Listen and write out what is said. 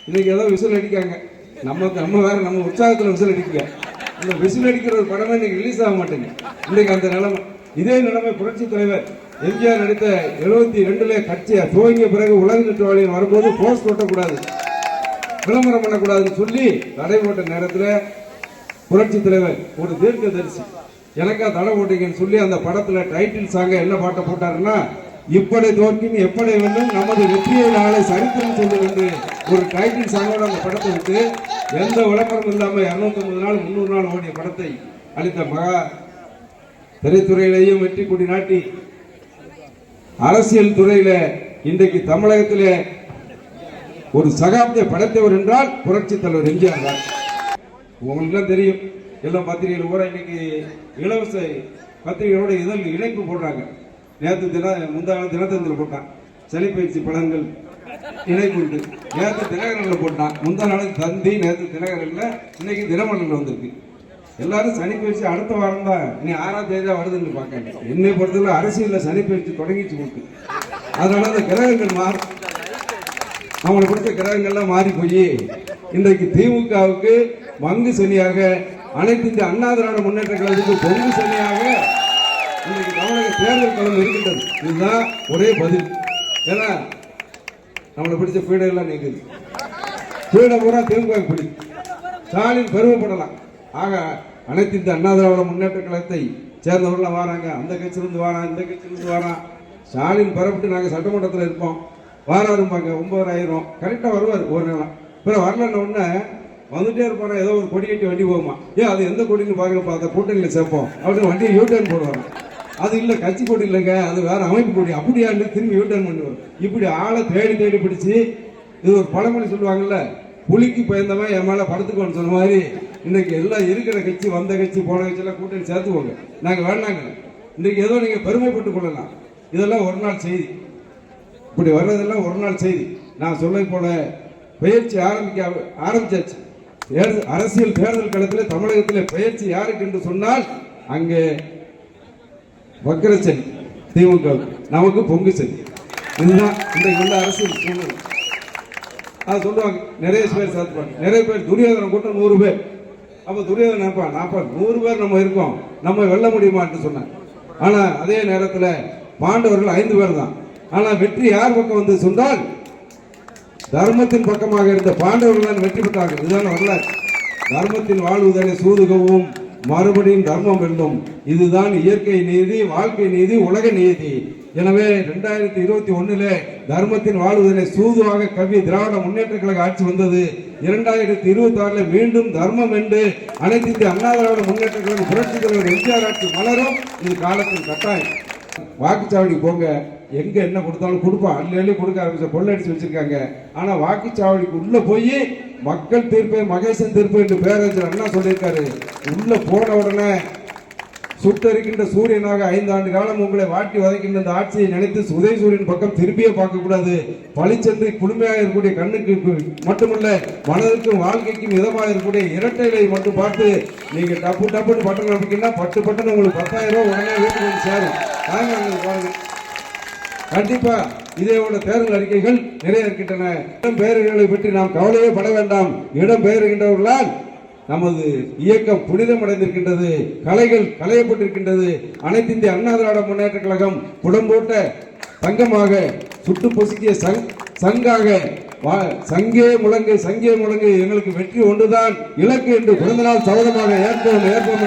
இன்னைக்கு ஏதோ விசில் அடிக்காங்க. நம்ம வேற நம்ம உற்சாகத்தில் விசில் அடிக்க. இந்த விசில் அடிக்கிற ஒரு படமே இன்னைக்கு ரிலீஸ் ஆக மாட்டேங்க. இன்னைக்கு அந்த நிலைமை. இதே நிலைமை புரட்சி தலைவர் எம்ஜிஆர் நடித்த 72 கட்சி துவங்கிய பிறகு உலக நெட்டுவாளியம் வரும்போது போஸ்ட் ஓட்டக்கூடாது, விளம்பரம் பண்ணக்கூடாதுன்னு சொல்லி தடை போட்ட நேரத்தில் புரட்சி தலைவர் ஒரு தீர்க்கதரிசி எனக்கா தடை போட்டீங்கன்னு சொல்லி அந்த படத்துல டைட்டில் சாங்க என்ன பாட்டை போட்டாருன்னா, இப்படை தோற்கும் எப்படி வெல்லும் நமது வெற்றியை நாளை சரித்திரம் சொல்லும் என்று ஒரு டைட்டில் சாங்கோட அந்த படத்தை விட்டு எந்த விளம்பரம் இல்லாம 250 நாள் 300 நாள் ஓடிய படத்தை அளித்த மகா திரைத்துறையிலேயும் வெற்றி கொடி நாட்டி அரசியல் துறையில இன்றைக்கு தமிழகத்திலே ஒரு சகாப்தை படைத்தவர் என்றால் புரட்சி தலைவர் எம்ஜிஆர் தான். உங்களுக்கு தெரியும், எல்லாம் பத்திரிகைகள் கூட இன்னைக்கு இலவச பத்திரிகைகளோட இதழ் இணைப்பு போடுறாங்க. நேற்று முந்தான தினத்தந்தில் போட்டான் சனிப்பயிற்சி பலன்கள் இணைப்பு உண்டு. நேற்று தினகரனில் போட்டான், முந்தா நாளுக்கு தந்தி, நேற்று தினகரனில், இன்னைக்கு தினமலரில் வந்திருக்கு. எல்லாரும் சனிப்பயிற்சி அடுத்த வாரம் தான், இனி 6ஆம் தேதி தான் வருதுன்னு பார்க்காங்க. என்னை பொறுத்தவரை அரசியலில் சனிப்பயிற்சி தொடங்கிச்சு கொடுக்கு. அதனால அந்த கிரகங்கள் மாறும், அவங்களுக்கு பிடிச்ச கிரகங்கள்லாம் மாறி போய் இன்றைக்கு திமுகவுக்கு மங்கு சனியாக, அனைத்து இந்த அண்ணா திராவிட முன்னேற்ற கழகத்துக்கு பொங்கு சனியாக இன்றைக்கு தமிழக தேர்தல் களம் இருக்கின்றது. இதுதான் ஒரே பதில். ஏன்னா நம்மளை பிடிச்ச பீடையெல்லாம் நீக்குது, பீடை பூரா திமுக பிடிக்கும். ஸ்டாலின் பெருமைப்படலாம். ஆக அனைத்து இந்த அண்ணா திராவிட முன்னேற்ற கழகத்தை சேர்ந்தவர்கள் வராங்க, அந்த கட்சியிலிருந்து வரான், இந்த கட்சியிலிருந்து வரான். ஸ்டாலின் பெறப்பட்டு நாங்கள் சட்டமன்றத்தில் இருப்போம், வாராருப்பாங்க 9,000 கரெக்டாக வருவார் ஒரு நேரம். பிறகு வரலன்னு உடனே வந்துட்டே இருப்பாங்க, ஏதோ ஒரு கொடி கட்டி வண்டி போகுமா, ஏன் அது எந்த கொடின்னு பாருங்க, அந்த கூட்டணியில் சேர்ப்போம் அப்படின்னு வண்டியை யூட்டர்ன் போடுவாங்க. அது இல்லை கட்சி கொடி இல்லைங்க, அது வேற அமைப்பு கொடி, அப்படியாண்டு திரும்பி யூட்டர்ன் பண்ணுவார். இப்படி ஆளை தேடி தேடி பிடிச்சி, இது ஒரு பழமொழி சொல்லுவாங்கல்ல, புலிக்கு பயந்தவன் என் மேலே படுத்துக்கோன்னு சொன்ன மாதிரி இன்னைக்கு எல்லாம் இருக்கிற கட்சி, வந்த கட்சி, போன கட்சியெல்லாம் கூட்டணி சேர்த்துக்கோங்க, நாங்கள் வேண்டாங்க. இன்றைக்கு ஏதோ நீங்கள் பெருமைப்பட்டுக் கொள்ளலாம், இதெல்லாம் ஒரு நாள் செய்தி. இப்படி வர்றதெல்லாம் ஒரு நாள் செய்தி. நான் சொல்ல போல பயிற்சி ஆரம்பிச்சாச்சு. அரசியல் தேர்தல் களத்தில் தமிழகத்தில் பயிற்சி யாருக்கு என்று சொன்னால் அங்கே வக்கரச்சனி திமுக, நமக்கு பொங்கு சனி. இதுதான் இன்றைக்கு உள்ள அரசியல் சூழ்நிலை. அதை சொல்லுவாங்க, நிறைய பேர் சேர்த்துப்பாங்க. நிறைய பேர் துரியோதனம் கூட்டம் 100 பேர். அப்போ துரியோதனம் நினைப்பான், 100 பேர் நம்ம இருக்கோம், நம்ம வெல்ல முடியுமான்னு சொன்னாங்க. ஆனா அதே நேரத்தில் பாண்டவர்கள் 5 பேர் தான். ஆனா வெற்றி யார் பக்கம் வந்து சொன்னால் தர்மத்தின் பக்கமாக இருந்த பாண்டவர்கள் தான் வெற்றி பெற்றார்கள். இதுதான் வரலாறு. தர்மத்தின் வாழ்வுதனை சூதுகவும் மறுபடியும் தர்மம் வெல்லும். இதுதான் இயற்கை நீதி, வாழ்க்கை நீதி, உலக நீதி. எனவே 2021 தர்மத்தின் வாழ்வுதனை சூதுவாக கவி திராவிட முன்னேற்ற கழக ஆட்சி வந்தது. 2026 மீண்டும் தர்மம் என்று அனைத்து இந்திய அண்ணா திராவிட முன்னேற்ற கழக புரட்சி தலைவர் எம்ஜிஆர் ஆட்சி மலரும். இது காலத்தின் கட்டாயம். வாக்குச்சாவடிக்கு போங்க, எங்க என்ன கொடுத்தாலும் கொடுப்பான், அள்ளி கொடுக்க ஆரம்பிச்ச கொள்ளடிச்சு வச்சிருக்காங்க. ஆனா வாக்குச்சாவடிக்கு உள்ள போய் மக்கள் தீர்ப்பை மகேசன் தீர்ப்பு என்று பேரறிஞர் அண்ணா சொல்லியிருக்காரு. உள்ள போன உடனே சுட்டரிக்கின்ற சூரியனாக 5 ஆண்டு காலம் உங்களை வாட்டி வதைக்கின்ற இந்த ஆட்சியை நினைத்து உதயசூரியன் பக்கம் திரும்பியே பார்க்க கூடாது. பழிச்சென்று குளுமையாக இருக்கக்கூடிய கண்ணுக்கு மட்டுமல்ல, மனதிற்கும் வாழ்க்கைக்கும் இதமாக இருக்கக்கூடிய இரட்டைகளை மட்டும் பார்த்து நீங்க டப்பு டப்புன்னு பட்டன் அமைக்கினா பட்டு உங்களுக்கு 10,000 ரூபாய் உடனே வீட்டுக்கு வந்து சேரும். பாருங்க, கண்டிப்பா இதேவோட தேர்தல் அறிக்கைகள் நிறைய இருக்கின்றன. இடம் பெயர்களை பற்றி நாம் கவலையே பட வேண்டாம். இடம் பெயர்கின்றவர்களால் நமது இயக்கம் புனிதம் அடைந்திருக்கின்றது, கலைகள் களையப்பட்டிருக்கின்றது. அனைத்து இந்திய அண்ணா திராவிட முன்னேற்ற கழகம் புடம்போட்ட தங்கமாக சுட்டு பொசுக்கிய சங்காக சங்கே முழங்கு எங்களுக்கு வெற்றி ஒன்றுதான் இலக்கு என்று பிறந்தநாள் சபதமாக ஏற்போம்.